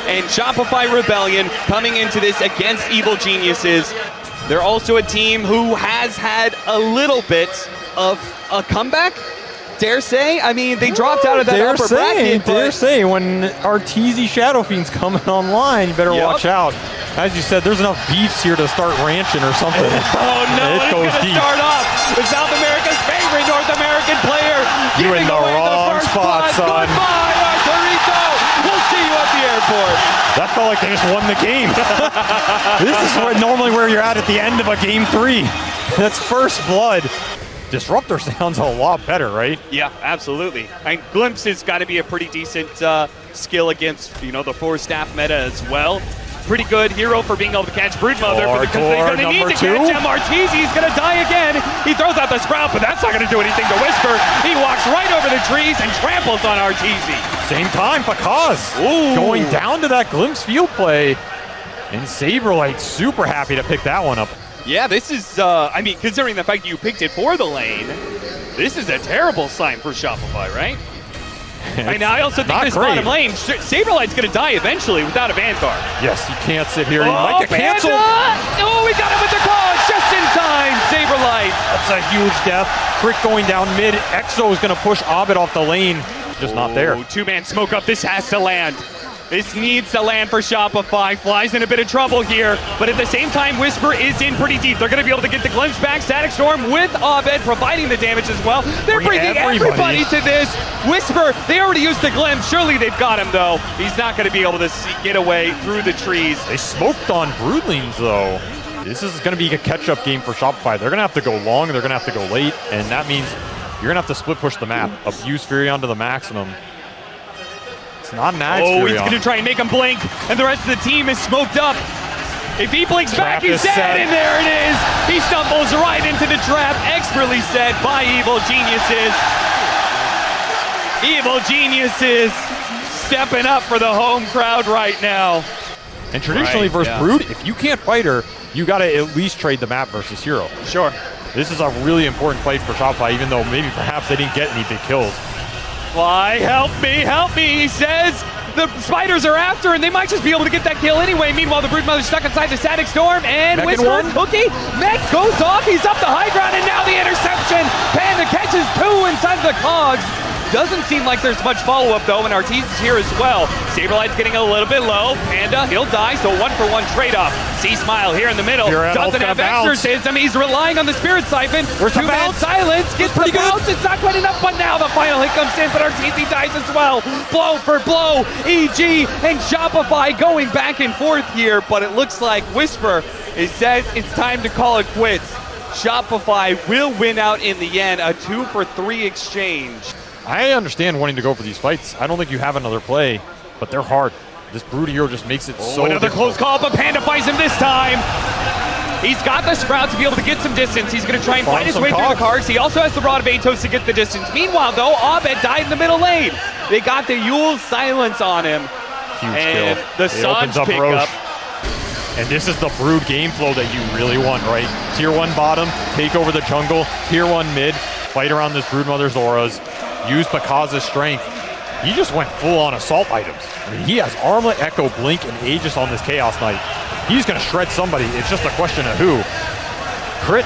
and Shopify Rebellion coming into this against Evil Geniuses. They're also a team who has had a little bit of a comeback, dare say. I mean, they dropped out of that upper bracket. Dare say, when Arteezy Shadow Fiend's coming online, you better watch out. As you said, there's enough beefs here to start ranching or something. Oh no, it's going to start off with South America's favorite North American player. You in the wrong spot, son. Goodbye, Arteezy. We'll see you at the airport. That felt like they just won the game. This is normally where you're at the end of a game 3. That's first blood. Disruptor sounds a lot better, right? Yeah, absolutely. And Glimpse has got to be a pretty decent skill against, the 4-staff meta as well. Pretty good hero for being able to catch Broodmother, because they're going to need to catch him. Arteezy's going to die again. He throws out the Sprout, but that's not going to do anything to Wisper. He walks right over the trees and tramples on Arteezy. Same time, Pakazs going down to that Glimpse field play. And SabeRLight super happy to pick that one up. Yeah, this is, I mean, considering the fact that you picked it for the lane, this is a terrible sign for Shopify, right? And I also think this bottom lane, SabeRLight's going to die eventually without a Vanguard. Yes, you can't sit here. You might get canceled. Oh, we got him with the call just in time, SabeRLight. That's a huge death. Crick going down mid. Exo is going to push Abed off the lane. Just not there. Two-man smoke up. This has to land. This needs to land for Shopify. Fly's in a bit of trouble here, but at the same time, Wisper is in pretty deep. They're going to be able to get the glimpse back. Static Storm with Abed providing the damage as well. They're bringing everybody to this. Wisper, they already used the glimpse. Surely they've got him, though. He's not going to be able to get away through the trees. They smoked on Broodlings, though. This is going to be a catch-up game for Shopify. They're going to have to go long, they're going to have to go late, and that means you're going to have to split push the map. Abuse Furion to the maximum. It's not an axe. Oh, he's going to try and make him blink, and the rest of the team is smoked up. If he blinks back, he's dead, and there it is. He stumbles right into the trap, expertly set by Evil Geniuses. Evil Geniuses stepping up for the home crowd right now. And traditionally versus Brood, if you can't fight her, you got to at least trade the map versus hero. Sure. This is a really important fight for Shopify, even though maybe perhaps they didn't get any big kills. Fly, help me, he says. The spiders are after, and they might just be able to get that kill anyway. Meanwhile, the Broodmother's stuck inside the Static Storm, and Wisper, Cookie, Mech goes off, he's up the high ground, and now the interception. Panda catches 2 inside the cogs. Doesn't seem like there's much follow-up, though, and Arteezy's here as well. SabeRLight's getting a little bit low. Panda, he'll die, so 1-for-1 trade-off. C-Smile here in the middle. Doesn't have exorcism. He's relying on the Spirit Siphon. Two-man silence. Gets the bounce. It's not quite enough, but now the final hit comes in, but Arteezy dies as well. Blow for blow. EG and Shopify going back and forth here, but it looks like Wisper, it says it's time to call it quits. Shopify will win out in the end, a 2-for-3 exchange. I understand wanting to go for these fights. I don't think you have another play, but they're hard. This Brood hero just makes it so another difficult. close call, but Panda fights him this time. He's got the Sprout to be able to get some distance. He's going to try and fight his way through the cards. He also has the Rod of Atos to get the distance. Meanwhile, though, Abed died in the middle lane. They got the Yule Silence on him. Huge and kill. The Sanj pick up. And this is the Brood game flow that you really want, right? Tier 1 bottom, take over the jungle. Tier 1 mid, fight around this Broodmother's auras. Use Pakazs' strength. He just went full-on assault items. I mean, he has Armlet, Echo, Blink, and Aegis on this Chaos Knight. He's going to shred somebody. It's just a question of who. Crit.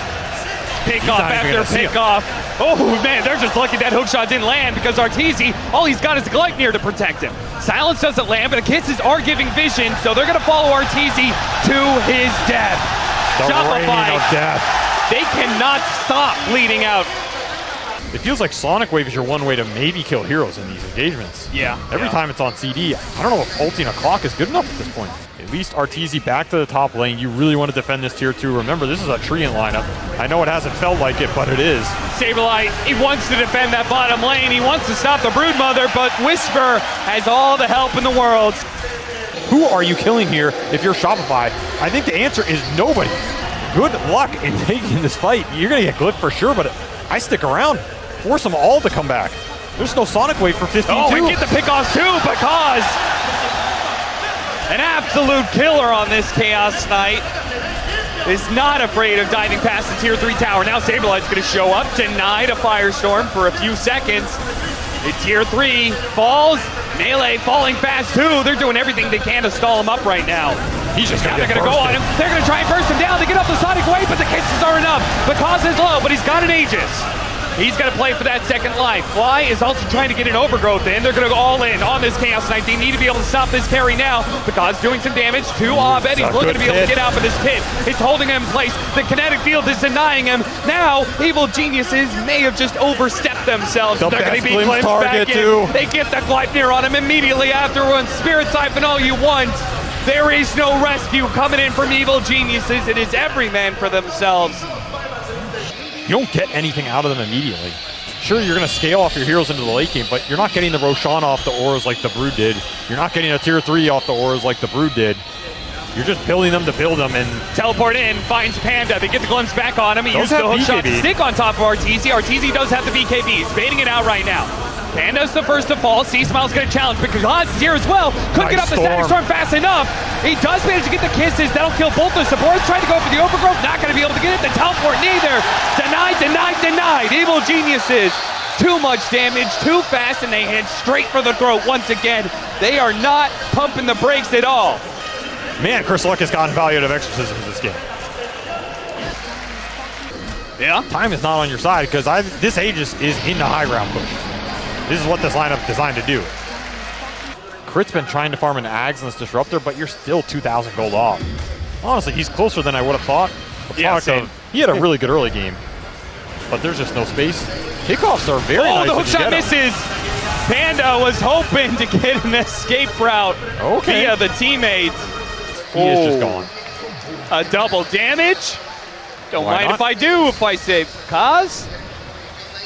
Pick off after pick off. Oh, man, they're just lucky that hookshot didn't land because Arteezy, all he's got is Gleipnir to protect him. Silence doesn't land, but the kisses are giving vision, so they're going to follow Arteezy to his death. The Shopify, of death. They cannot stop bleeding out. It feels like Sonic Wave is your one way to maybe kill heroes in these engagements. Yeah. Every time it's on CD, I don't know if ulting a clock is good enough at this point. At least Arteezy back to the top lane. You really want to defend this tier 2. Remember, this is a Treant lineup. I know it hasn't felt like it, but it is. SabeRLight, he wants to defend that bottom lane. He wants to stop the Broodmother, but Wisper has all the help in the world. Who are you killing here if you're Shopify? I think the answer is nobody. Good luck in taking this fight. You're going to get Glyph for sure, but I stick around. Force them all to come back. There's no Sonic Wave for 15-2. Oh, we get the pick-offs too, Pakazs. An absolute killer on this Chaos Knight. Is not afraid of diving past the tier 3 tower. Now SabeRLight's going to show up, denied a Firestorm for a few seconds. The tier 3 falls, Melee falling fast too. They're doing everything they can to stall him up right now. He's just Now gonna they're gonna go on him. They're gonna try and burst him down. They get up the Sonic Wave, but the kisses are enough. Pakazs is low, but he's got an Aegis. He's gonna play for that second life. Fly is also trying to get an overgrowth in. They're gonna go all in on this Chaos Knight. They need to be able to stop this carry now. Pakazs doing some damage to Abed. He's looking to be able to get out of this pit. It's holding him in place. The kinetic field is denying him. Now, Evil Geniuses may have just overstepped themselves. They're gonna be glimpsed back in. They get the Gleipnir on him immediately afterwards. Spirit Siphon all you want. There is no rescue coming in from Evil Geniuses. It is every man for themselves. You don't get anything out of them immediately. Sure, you're going to scale off your heroes into the late game, but you're not getting the Roshan off the auras like the Brood did. You're not getting a tier 3 off the auras like the Brood did. You're just building them to build them, and teleport in, finds Panda. They get the glimpse back on him. He used the hookshot to stick on top of Arteezy. Arteezy does have the BKB. He's baiting it out right now. Panda's the first to fall. C-Smile's going to challenge because Oz is here as well. Couldn't get up the Static Storm fast enough. He does manage to get the kisses. That'll kill both the supports. Trying to go for the overgrowth. Not going to be able to get it. The teleport neither. Denied, denied, denied. Evil Geniuses. Too much damage, too fast, and they head straight for the throat once again. They are not pumping the brakes at all. Man, Chris Luck has gotten value out of exorcism in this game. Yeah. Time is not on your side because this Aegis is in the high ground push. This is what this lineup is designed to do. Crit's been trying to farm an Ags and this Disruptor, but you're still 2,000 gold off. Honestly, he's closer than I would have thought. He had a really good early game, but there's just no space. Kickoffs are very nice. Oh, the hookshot misses. Panda was hoping to get an escape route via the teammates. He is just gone. A double damage. Don't mind if I do, if I say Pakazs.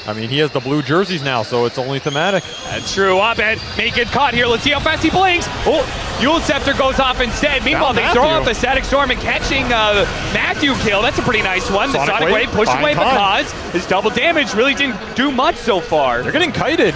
I mean, he has the blue jerseys now, so it's only thematic. That's true. Abed may get caught here. Let's see how fast he blinks. Oh, Yule Scepter goes off instead. Meanwhile, they throw off the Static Storm and catching Matthew kill. That's a pretty nice one. The Sonic Wave pushing away Pakazs. His double damage really didn't do much so far. They're getting kited.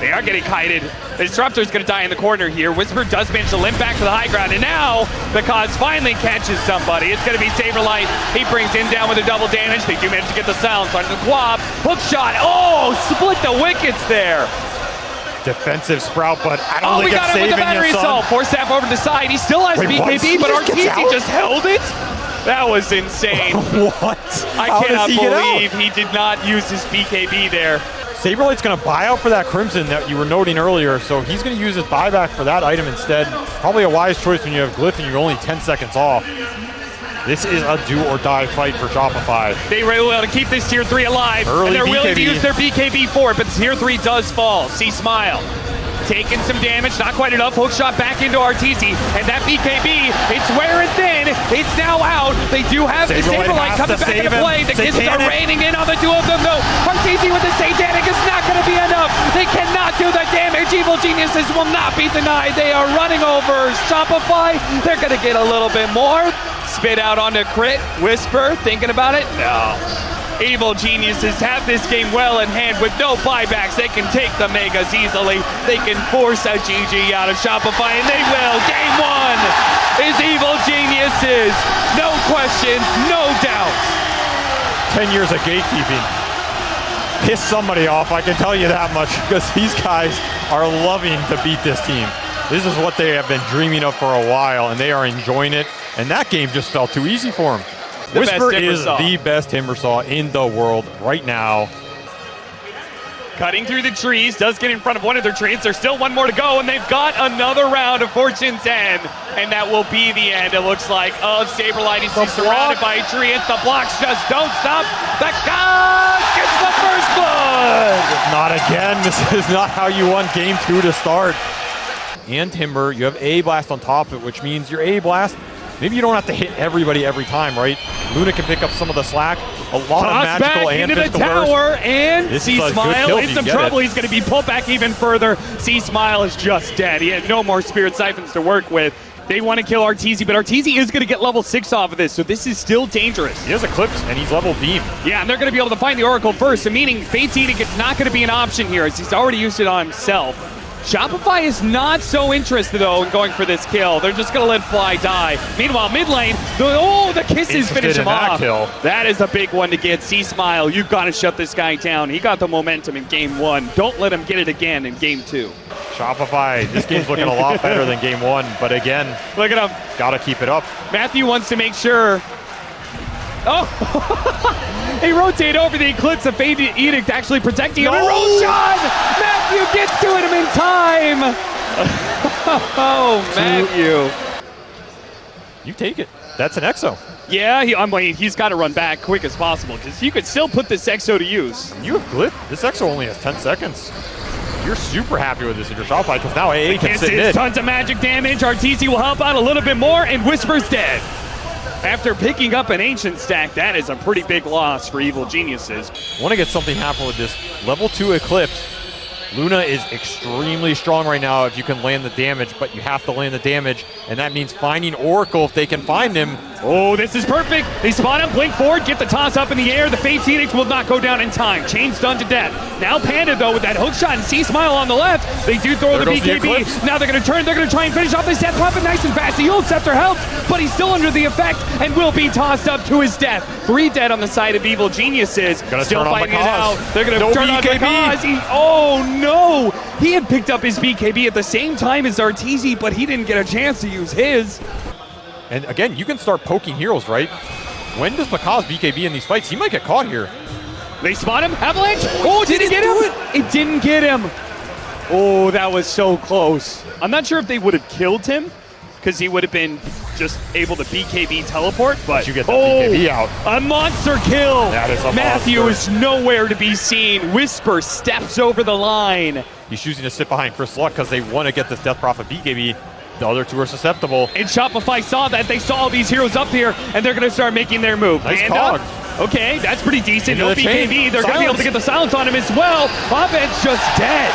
They are getting kited. The Disruptor's going to die in the corner here. Wisper does manage to limp back to the high ground, and now Pakazs finally catches somebody. It's going to be SabeRLight. He brings him down with a double damage. They do manage to get the silence on the quab. Hook shot. Oh, split the wickets there. Defensive Sprout, but I don't think it's saving you, son. With the battery assault. Force staff over to the side. He still has BKB, but Arteezy just held it. That was insane. What? I cannot believe he did not use his BKB there. SabeRLight's going to buy out for that Crimson that you were noting earlier, so he's going to use his buyback for that item instead. Probably a wise choice when you have Glyph and you're only 10 seconds off. This is a do-or-die fight for Shopify. They were able to keep this Tier 3 alive, and they're willing to use their BKB for it, but Tier 3 does fall. C-Smile taking some damage, not quite enough. Hookshot back into Arteezy, and that BKB, it's wearing thin. It's now out. They do have the SabeRLight coming back into play. The kisses are raining in on the two of them, though. Arteezy with the Satanic is not going to be enough. They cannot do the damage. Evil Geniuses will not be denied. They are running over Shopify. They're going to get a little bit more. Spit out onto Crit. Wisper, thinking about it? No. Evil Geniuses have this game well in hand with no buybacks. They can take the Megas easily. They can force a GG out of Shopify, and they will. Game one is Evil Geniuses. No questions, no doubts. 10 years of gatekeeping. Piss somebody off, I can tell you that much, because these guys are loving to beat this team. This is what they have been dreaming of for a while, and they are enjoying it. And that game just felt too easy for them. Wisper is the best Timbersaw in the world right now. Cutting through the trees, does get in front of one of their trees. There's still one more to go, and they've got another round of Fortune's End. And that will be the end, it looks like, of SabeRLight. He's surrounded by a tree. It's the blocks just don't stop. Pakazs gets the first blood! Not again. This is not how you want game 2 to start. And Timber, you have A-Blast on top of it, which means your A-Blast, maybe you don't have to hit everybody every time, right? Luna can pick up some of the slack. A lot of magical and physical burst. And C-Smile in some trouble. He's going to be pulled back even further. C-Smile is just dead. He had no more Spirit Siphons to work with. They want to kill Arteezy, but Arteezy is going to get level 6 off of this, so this is still dangerous. He has Eclipse, and he's level Beam. Yeah, and they're going to be able to find the Oracle first, so meaning Fate's Edict is not going to be an option here, as he's already used it on himself. Shopify is not so interested, though, in going for this kill. They're just going to let Fly die. Meanwhile, mid lane, the kisses finish him off. That is a big one to get. C-Smile, you've got to shut this guy down. He got the momentum in game 1. Don't let him get it again in game 2. Shopify, this game's looking a lot better than game one, but again, Look at him. gotta keep it up. Matthew wants to make sure. Oh, he rotated over the Eclipse of Fade Edict, actually protecting him. And Roshan! Matthew gets to him in time. Oh, Matthew. You take it. That's an EXO. Yeah, he's got to run back quick as possible because you could still put this EXO to use. You have Glyph. This EXO only has 10 seconds. You're super happy with this in your Shopify because now AA can sit mid. Tons of magic damage. Arteezy will help out a little bit more, and Wisper's dead. After picking up an Ancient stack, that is a pretty big loss for Evil Geniuses. Want to get something happen with this level 2 Eclipse. Luna is extremely strong right now if you can land the damage, but you have to land the damage, and that means finding Oracle if they can find him. Oh, this is perfect. They spot him, blink forward, get the toss up in the air. The Fate Phoenix will not go down in time. Chain's done to death. Now Panda, though, with that hook shot and C-Smile on the left. They do throw the BKB. Now they're going to turn. They're going to try and finish off this death puppet nice and fast. The Yule Scepter helps, but he's still under the effect and will be tossed up to his death. 3 dead on the side of Evil Geniuses. Still fighting it out. They're going to turn on Pakazs. Oh, no. He had picked up his BKB at the same time as Arteezy, but he didn't get a chance to use his. And again, you can start poking heroes, right? When does Pakazs BKB in these fights? He might get caught here. They spot him. Avalanche. Oh, did it get him? It didn't get him. Oh, that was so close. I'm not sure if they would have killed him because he would have been just able to BKB teleport, but you get the BKB out. A monster kill. That is a Matthew monster. is nowhere to be seen. Wisper steps over the line. He's choosing to sit behind Chris Luck because they want to get this Death Prophet BKB. The other two are susceptible. And Shopify saw that. They saw all these heroes up here, and they're going to start making their move. Nice cog. Okay, that's pretty decent. Into No the BKB. chain. They're going to be able to get the silence on him as well. Abed's just dead.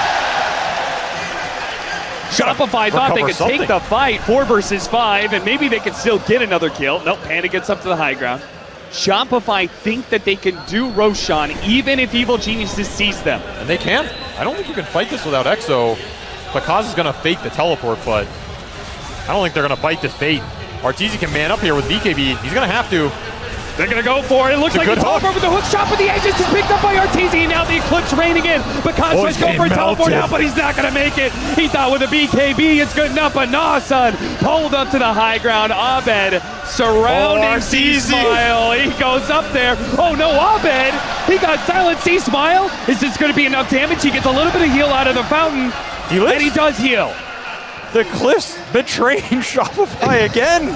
Shopify thought they could take the fight 4 versus 5, and maybe they could still get another kill. Nope, Panda gets up to the high ground. Shopify think that they can do Roshan even if Evil Geniuses sees them. And they can. I don't think you can fight this without EXO. Pakazs is going to fake the teleport, but I don't think they're going to bite this bait. Arteezy can man up here with BKB. He's going to have to. They're going to go for it. It looks like the teleport with the hook shot, but the edge is picked up by Arteezy, and now the Eclipse raining in. Pakazs tries to go for a teleport now, but he's not going to make it. He thought with a BKB it's good enough, but nah, son. Pulled up to the high ground. Abed surrounding C-Smile. He goes up there. Oh no, Abed. He got silent C-Smile. Is this going to be enough damage? He gets a little bit of heal out of the fountain, and he does heal. The Cliffs betraying Shopify again.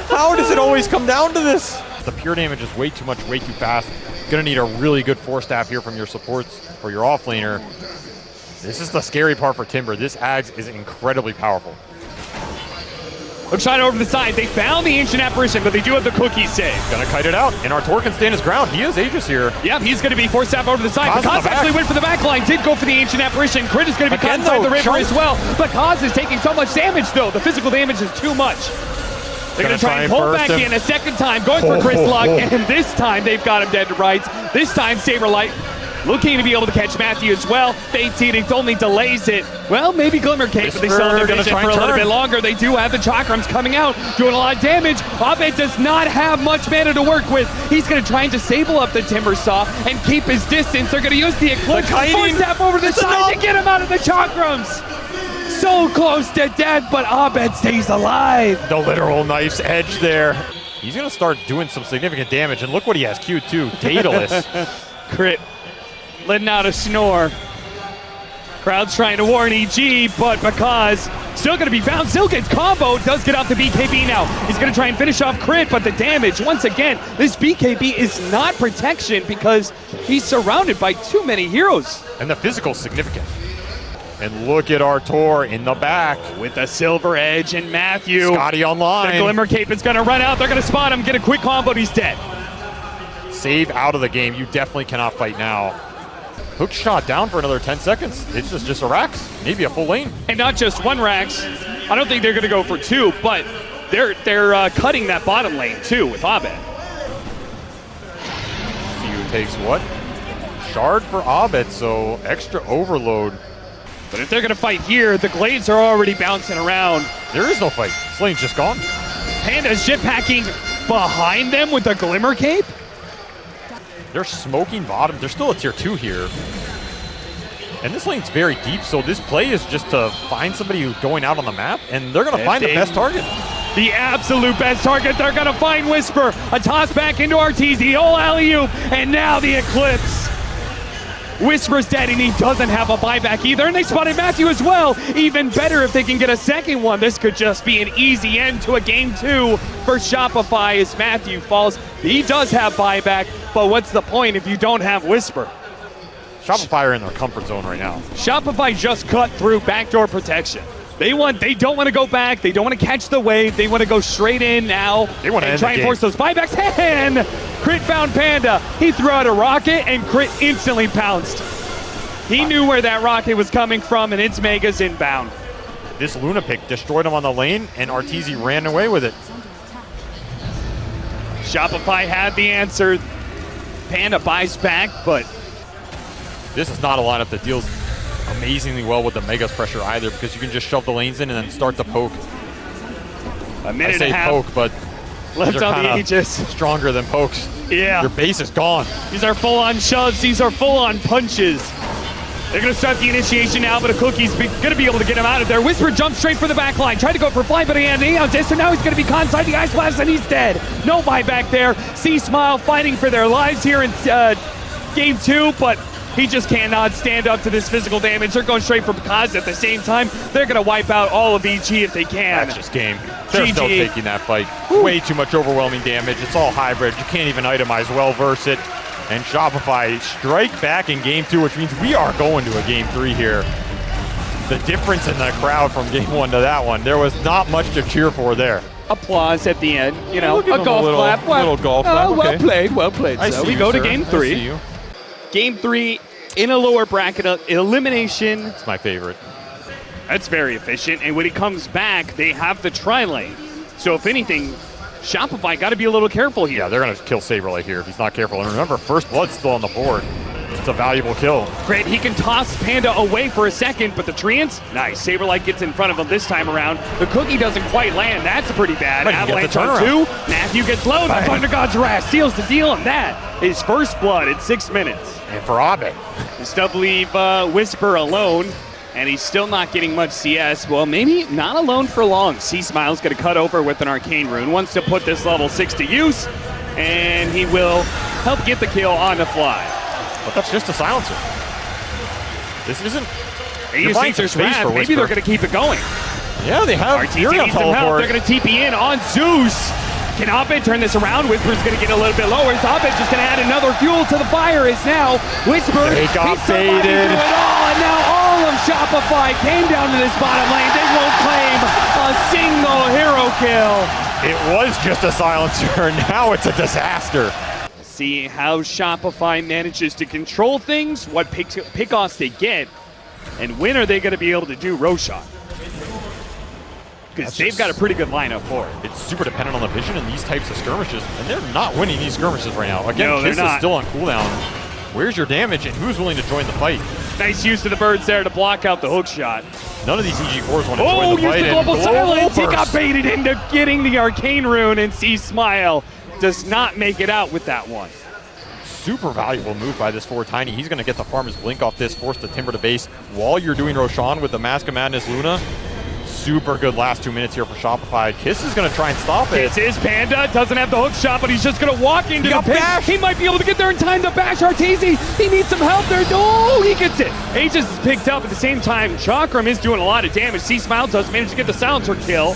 How does it always come down to this? The pure damage is way too much, way too fast. Gonna need a really good 4-staff here from your supports or your offlaner. This is the scary part for Timber. This Ags is incredibly powerful. Hook shot over the side. They found the Ancient Apparition, but they do have the cookie save. Gonna kite it out, and Artur can stand his ground. He is Aegis here. Yep, he's gonna be 4-staff over the side. Pakazs actually went for the back line, did go for the Ancient Apparition. Crit is gonna be caught inside the river as well. Pakazs is taking so much damage though. The physical damage is too much. They're going to try and pull back in a second time, going for Chris Luck, and this time they've got him dead to rights. This time SabeRLight looking to be able to catch Matthew as well. Fate Edict only delays it. Well, maybe Glimmer Cape, but they still have their vision for a little bit longer. They do have the Chakrams coming out, doing a lot of damage. Abed does not have much mana to work with. He's going to try and disable up the Timber Saw and keep his distance. They're going to use the Eclipse, force-tap over the side to get him out of the Chakrams. So close to death, but Abed stays alive. The literal knife's edge there. He's going to start doing some significant damage, and look what he has queued too. Daedalus. Crit. Letting out a snore. Crowd's trying to warn EG, but Pakazs still going to be found. Still gets combo. Does get out the BKB now. He's going to try and finish off Crit, but the damage, once again, this BKB is not protection because he's surrounded by too many heroes. And the physical's significant. And look at Artur in the back. With the Silver Edge and Matthew. Scotty online. The Glimmer Cape is going to run out. They're going to spot him, get a quick combo, and he's dead. Save out of the game. You definitely cannot fight now. Hook shot down for another 10 seconds. It's just a Rax, maybe a full lane. And not just one Rax. I don't think they're going to go for 2, but they're cutting that bottom lane too with Abed. See who takes what? Shard for Abed, so extra overload. But if they're going to fight here, the Glades are already bouncing around. There is no fight. This lane's just gone. Panda's jetpacking behind them with the Glimmer Cape. They're smoking bottom. They're still a tier 2 here. And this lane's very deep, so this play is just to find somebody who's going out on the map, and they're going to find the best target. The absolute best target. They're going to find Wisper. A toss back into Arteezy. Oh, alley-oop. And now the Eclipse. Wisper's dead, and he doesn't have a buyback either. And they spotted Matthew as well. Even better if they can get a second one. This could just be an easy end to a game 2 for Shopify as Matthew falls. He does have buyback, but what's the point if you don't have Wisper? Shopify are in their comfort zone right now. Shopify just cut through backdoor protection. They don't want to go back. They don't want to catch the wave. They want to go straight in now. They want to and try and force those buybacks. And Crit found Panda. He threw out a rocket, and Crit instantly pounced. He knew where that rocket was coming from, and it's Mega's inbound. This Luna pick destroyed him on the lane, and Arteezy ran away with it. Shopify had the answer. Panda buys back, but this is not a lineup that deals amazingly well with the Mega's pressure either, because you can just shove the lanes in and then start the poke. A minute I say and a half poke, but left on the Aegis. Stronger than pokes. Yeah. Your base is gone. These are full-on shoves. These are full-on punches. They're going to start the initiation now, but a Cookie's going to be able to get him out of there. Wisper jumps straight for the back line. Tried to go for a fly, but he had an on this, so now he's going to be caught inside the Ice Blast, and he's dead. No buyback there. C-Smile fighting for their lives here in game 2, but he just cannot stand up to this physical damage. They're going straight for Pakazs at the same time. They're going to wipe out all of EG if they can. That's just game. They're GG. still taking that fight. Way too much overwhelming damage. It's all hybrid. You can't even itemize well versus it. And Shopify strike back in game 2, which means we are going to a game 3 here. The difference in the crowd from game 1 to that one, there was not much to cheer for there. Applause at the end. You know, We'll a golf clap. Little golf clap. Well Okay. played, well played. I So see we you, go to sir. game I 3. see you. Game 3 in a lower bracket elimination. It's my favorite. That's very efficient. And when he comes back, they have the tri-lane. So if anything, Shopify got to be a little careful here. Yeah, they're going to kill SabeRLight here if he's not careful. And remember, First Blood's still on the board. It's a valuable kill. Great, he can toss Panda away for a second, but the Treants, nice. SabeRLight gets in front of him this time around. The Cookie doesn't quite land. That's pretty bad. But he Avalanche gets the on turnaround. 2. Matthew gets low. The Thunder God's Wrath seals the deal, and that is First Blood in 6 minutes. And for Abed, They still leave Wisper alone, and he's still not getting much CS. Well, maybe not alone for long. C-Smile's going to cut over with an Arcane Rune. Wants to put this level 6 to use, and he will help get the kill on the fly. but that's just a silencer. This isn't. They You're use buying some Nature's space Wrath. for Maybe Wisper. they're going to keep it going. Yeah, they have. Arteezy You're going needs to some help. teleport. They're going to TP in on Zeus. Can Abed turn this around? Wisper's going to get a little bit lower. Is Abed just going to add another fuel to the fire? Is now Wisper. They got He's surviving baited. through it all, and now all of Shopify came down to this bottom lane. They won't claim a single hero kill. It was just a silencer. Now it's a disaster. See how Shopify manages to control things, what pick-offs they get, and when are they going to be able to do Roshan? Because they've got a pretty good lineup for it. It's super dependent on the vision in these types of skirmishes, and they're not winning these skirmishes right now. Again, No, they're Kiss not. is still on cooldown. Where's your damage, and who's willing to join the fight? Nice use of the birds there to block out the hook shot. None of these EG4s want to Oh, join the use fight. the and global silence. He got burst. baited into getting the Arcane Rune, and C-Smile does not make it out with that one. Super valuable move by this 4Tiny. He's going to get the Farmer's Blink off this, force the Timber to base while you're doing Roshan with the Mask of Madness Luna. Super good last 2 minutes here for Shopify. Kiss is going to try and stop it. It's his Panda, doesn't have the hook shot, but he's just going to walk into the got pit. bashed. He might be able to get there in time to bash Arteezy. He needs some help there. Oh, he gets it. Aegis is picked up at the same time. Chakram is doing a lot of damage. C-Smile does manage to get the silencer kill.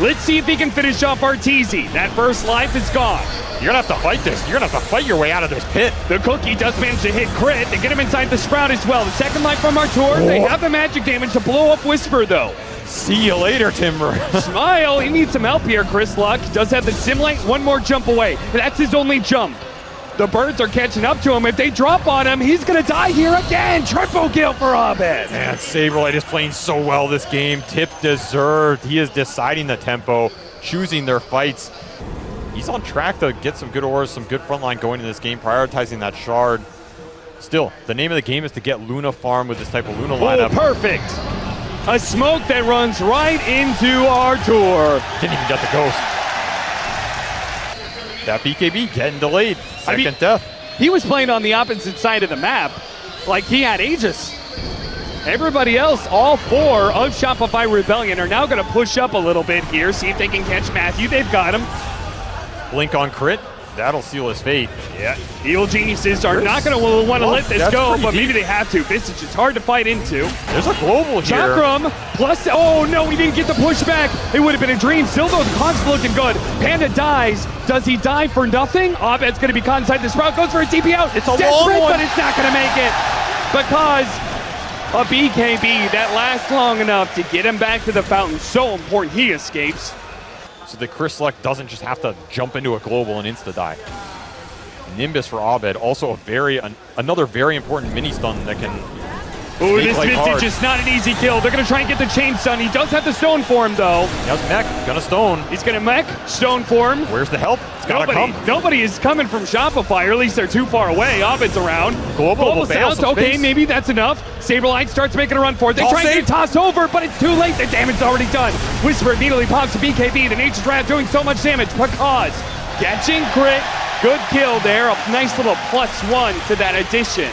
Let's see if he can finish off Arteezy. That first life is gone. You're going to have to fight this. You're going to have to fight your way out of this pit. The Cookie does manage to hit crit. They get him inside the Sprout as well. The second life from Artur. They have the magic damage to blow up Wisper, though. See you later, Timber. Smile, he needs some help here. Chris Luck does have the sim light, one more jump away. That's his only jump. The birds are catching up to him. If they drop on him, he's going to die here again. Triple kill for Abed. Man, SabeRLight is playing so well this game. Tip deserved. He is deciding the tempo, choosing their fights. He's on track to get some good auras, some good frontline going in this game, prioritizing that shard. Still, the name of the game is to get Luna farm with this type of Luna lineup. Oh, perfect. A smoke that runs right into Artur. Didn't even get the ghost. That BKB getting delayed. Second death. He was playing on the opposite side of the map. Like he had Aegis. Everybody else, all 4 of Shopify Rebellion, are now going to push up a little bit here, see if they can catch Matthew. They've got him. Blink on crit. That'll seal his fate. Yeah. Evil Geniuses are not going to want to let this go, but maybe they have to. This is just hard to fight into. There's a global here. Chakram plus, oh no, we didn't get the pushback. It would have been a dream. Still though, the Con's looking good. Panda dies. Does he die for nothing? Abed's going to be caught inside the Sprout. Goes for a TP out. It's a long one. But it's not going to make it because a BKB that lasts long enough to get him back to the fountain. So important. He escapes. So the Chris Luck doesn't just have to jump into a global and insta-die. Nimbus for Abed, also another very important mini stun that can Ooh, make this life hard. Vintage is not an easy kill. They're going to try and get the chain stun. He does have the stone form, though. He has mech, gonna stone. He's going to mech, stone form. Where's the help? It's gotta come. Nobody is coming from Shopify, or at least they're too far away. Abed's around. Global Sounds okay, maybe that's enough. SabeRLight starts making a run for it. They try and get tossed over, but it's too late. The damage is already done. Wisper immediately pops a BKB. The Nature's Wrath doing so much damage. Pakazs catching crit. Good kill there. A nice little +1 to that addition.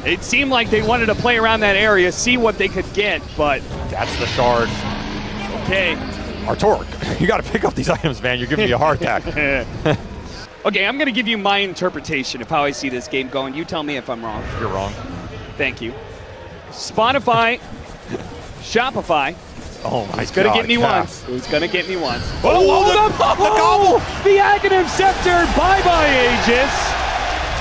It seemed like they wanted to play around that area, see what they could get, but... That's the shard. Okay. Artork, you gotta pick up these items, man. You're giving me a heart attack. Okay, I'm gonna give you my interpretation of how I see this game going. You tell me if I'm wrong. You're wrong. Thank you. Spotify, Shopify. Oh my God. He's gonna get me once. He's gonna get me once. Oh, the gobble! The Aghanim Scepter. Bye-bye, Aegis.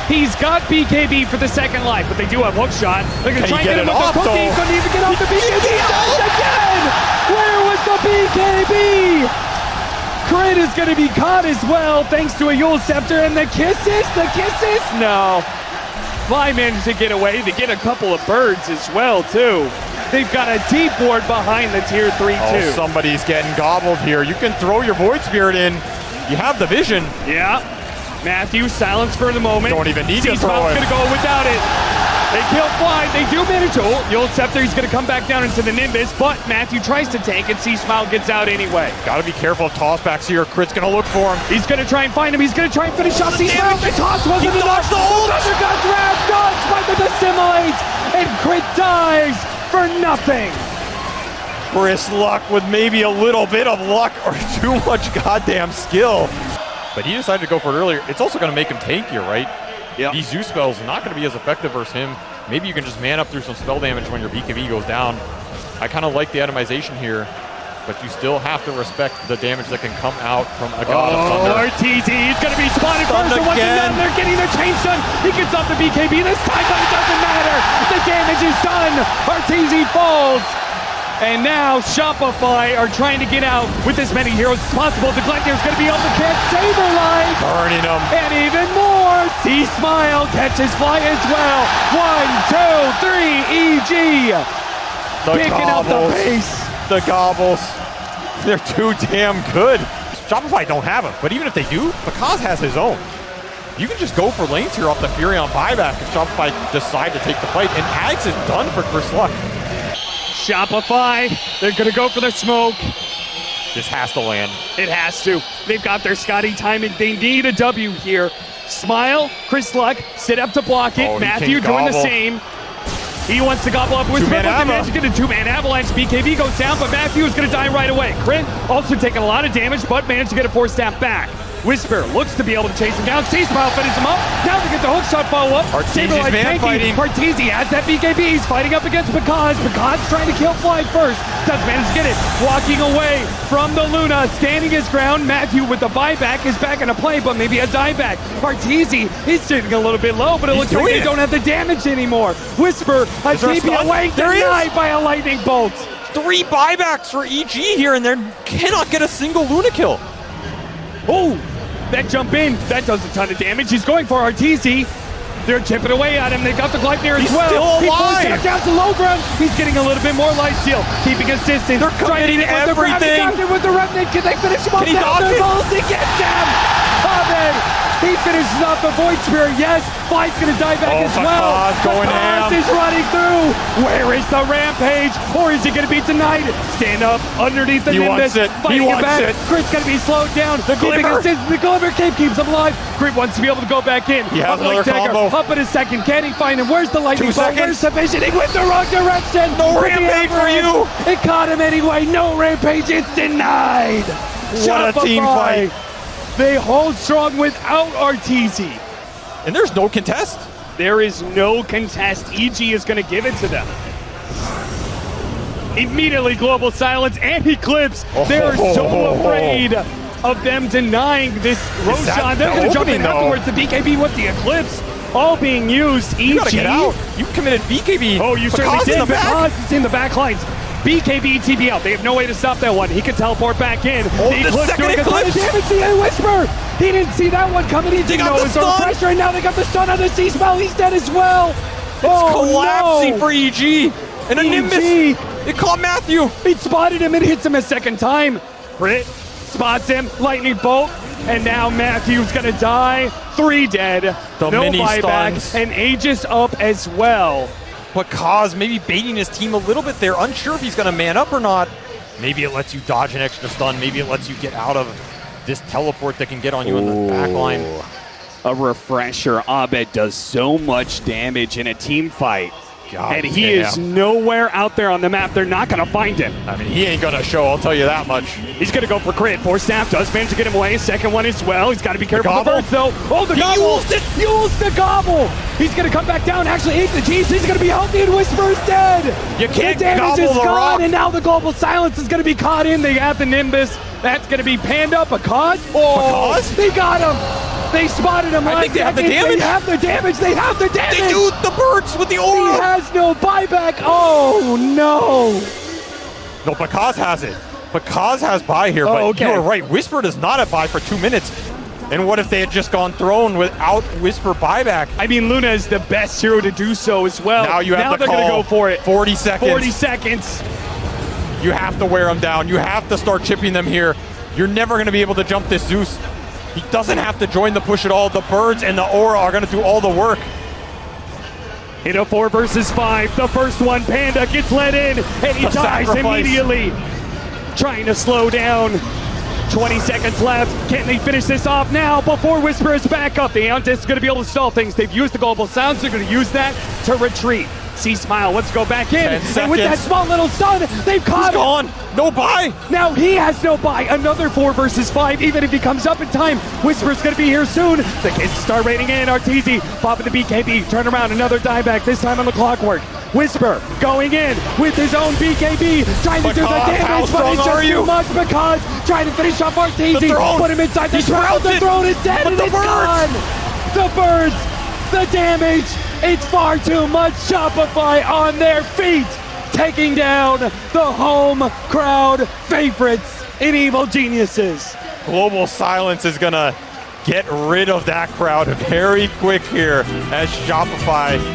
He's got BKB for the second life, but they do have hook shot. They're gonna try and get him with the cookie. Couldn't even get off the BKB. Again! Where was the BKB? Crit is gonna be caught as well, thanks to a Yule Scepter, and the kisses? No. Fly managed to get away. They get a couple of birds as well, too. They've got a deep ward behind the tier 3, too. Oh, somebody's getting gobbled here. You can throw your Void Spirit in. You have the vision. Yeah. Matthew, silence for the moment. Don't even need to throw Seasmouth's it. gonna go without it. They kill Fly. They do manage to. Yule Scepter, he's gonna come back down into the Nimbus, but Matthew tries to tank and Seasmouth gets out anyway. Gotta be careful of tossbacks here. Crit's gonna look for him. He's gonna try and find him. He's gonna try and finish off Seasmouth. The toss wasn't enough. The ult! Thundergod's Wrath dodged by the Dissimilate, and Crit dies for nothing. Chris Luck with maybe a little bit of luck or too much goddamn skill. But he decided to go for it earlier. It's also going to make him tankier, right? Yeah. These Zeus spells are not going to be as effective versus him. Maybe you can just man up through some spell damage when your BKB goes down. I kind of like the itemization here, but you still have to respect the damage that can come out from a God of Thunder. Arteezy, he's going to be spotted first, and once again, they're getting their chain stun. He gets off the BKB this time, but it doesn't matter. The damage is done. Arteezy falls. And now Shopify are trying to get out with as many heroes as possible. The Gleipnir's going to be able to catch SabeRLight. Burning him. And even more. C-Smile catches Fly as well. 1, 2, 3, EG. Picking up the pace. The gobbles. They're too damn good. Shopify don't have him, but even if they do, Pakazs has his own. You can just go for lanes here off the Fury on buyback if Shopify decide to take the fight. And Ags is done for Chris Luck. Shopify, they're gonna go for the smoke. This has to land. It has to. They've got their Scotty timing. They need a W here. Smile, Chris Luck, sit up to block it. Oh, Matthew doing the same. He wants to gobble up with Wisper, but they manage to get a two-man avalanche. BKB goes down, but Matthew is going to die right away. Crit also taking a lot of damage, but managed to get a 4-stab back. Wisper looks to be able to chase him down. C-Smile finishes him up. Now to get the hook shot follow-up. Arteezy's man fighting. Arteezy has that BKB. He's fighting up against Pakazs. Pakazs trying to kill Fly first. Does manage to get it. Walking away from the Luna. Standing his ground. Matthew with the buyback is back into play, but maybe a dieback. Arteezy is sitting a little bit low, but it looks like they don't have the damage anymore. Wisper, a TP away, denied by a lightning bolt. 3 buybacks for EG here, and they cannot get a single Luna kill. Oh, that jump in, that does a ton of damage. He's going for Arteezy. They're chipping away at him. They got the Gleipnir as well. Still alive. He forces it down to low ground. He's getting a little bit more lifesteal, keeping his distance. They're committing everything. With the Remnant. Can they finish him off? Can he dodge it? He gets him. Abed He finishes off the Void Spirit. Yes, Fight's going to die back as well. Pakazs going ham. Pakazs is running through. Where is the Rampage? Or is he going to be denied? Stand up underneath the He Nimbus. wants it. Fighting He it wants back. it. Crit's going to be slowed down. The Glimmer. The Glimmer cape keeps him alive. Crit wants to be able to go back in. He has Uplink another Dagger combo. up in a second. Can he find him? Where's the lightning 2 bolt? seconds. Where's the visioning? Went the wrong direction. No With the Rampage for avalanche. you. It caught him anyway. No Rampage. It's denied. What a team Shopify. fight. They hold strong without Arteezy. And there's no contest. There is no contest. EG is going to give it to them. Immediately global silence and Eclipse. They're so afraid of them denying this Roshan. They're going to jump in afterwards. The BKB with the Eclipse all being used. EG. You gotta get out. You committed BKB. Oh, you certainly Pakazs did. in the back. Pakazs is in the back lines. BKB TP out. They have no way to stop that one. He can teleport back in. The second doing a ton of Eclipse. damage. The Wisper. He didn't see that one coming. He didn't got know the it was under stun. pressure, and now they got the stun on the C-Spell. He's dead as well. Collapsing no. for EG. And a Nimbus. It caught Matthew. He spotted him and hits him a second time. Crit spots him. Lightning bolt. And now Matthew's gonna die. 3 dead. The no mini buyback. stuns. And Aegis up as well. Pakazs maybe baiting his team a little bit there. Unsure if he's going to man up or not. Maybe it lets you dodge an extra stun. Maybe it lets you get out of this teleport that can get on you in the back line. A refresher. Abed does so much damage in a team fight. God and he damn. is nowhere out there on the map. They're not going to find him. I mean, he ain't going to show, I'll tell you that much. He's going to go for crit. Force Staff does manage to get him away. Second one as well. He's got to be careful of the gobble? birds, though. Oh, the He gobble. used it. Used the gobble. He's going to come back down. Actually, ate the G's. He's going to be healthy, and Wisper is dead. You can't the damage gobble is the gone, rock. and now the global silence is going to be caught in. They have the Nimbus. That's going to be Panda. Pakazs. Oh, Pakazs? they got him. They spotted him. I think they have the damage. They have the damage. They have the damage. They do the birds with the He aura. has no buyback. Oh, no. No, Pakazs has it. Pakazz has buy here, but okay. you were right. Wisper does not have buy for 2 minutes. And what if they had just gone throne without Wisper buyback? I mean, Luna is the best hero to do so as well. Now you have to they're call. going to go for it. 40 seconds. 40 seconds. You have to wear them down. You have to start chipping them here. You're never going to be able to jump this Zeus. He doesn't have to join the push at all. The birds and the aura are going to do all the work. In a 4 versus 5, the first one, Panda gets let in, and he The dies sacrifice. immediately. Trying to slow down. 20 seconds left. Can they finish this off now before Wisper is back up? The Antis is going to be able to stall things. They've used the global sounds. They're going to use that to retreat. See Smile, let's go back in. 10 And with that seconds. small little stun, they've caught He's him. gone. No buy. Now he has no buy. Another 4 versus 5. Even if he comes up in time, Whisper's going to be here soon. The kids start raiding in. Arteezy popping the BKB. Turn around. Another dieback. This time on the clockwork. Whisper going in with his own BKB. Trying to do the Pakazs, how damage, but strong it's just are you? too much. Pakazs trying to finish off Arteezy. The throne. Put him inside the He throne. sprouts The it. throne is dead But and the it's birds. gone. The birds. The damage. It's far too much. Shopify on their feet. Taking down the home crowd favorites in Evil Geniuses. Global Silence is going to get rid of that crowd very quick here as Shopify